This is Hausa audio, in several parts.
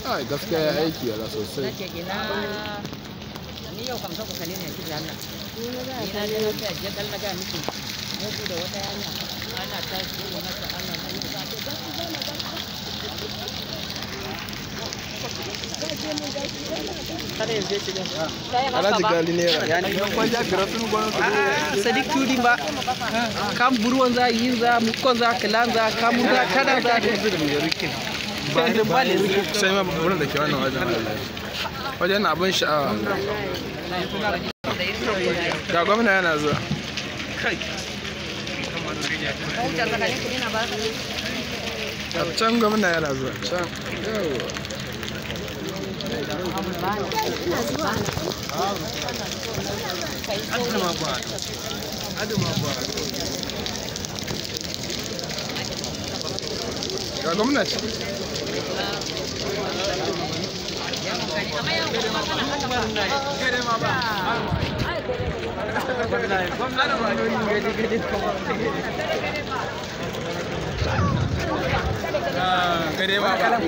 Ai gaskiya ya aiki yala sosai. Nake gina ni yau kam ku kalle ne ki Allah. Ni na je na tsaya je kallon ga miki. Mu da wata yanya ana ta ce mata Allah na yi ba Alhaji gali ne Sadiq tudi ba kam buruwan za yin za mukon za kalan za kamun za kada za ba ne sai ma wurin da ke wannan wajen abin sha'awa ga gwamna yana zuwa can gwamna yana zuwa can ga gwamnati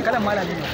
kalan malami ne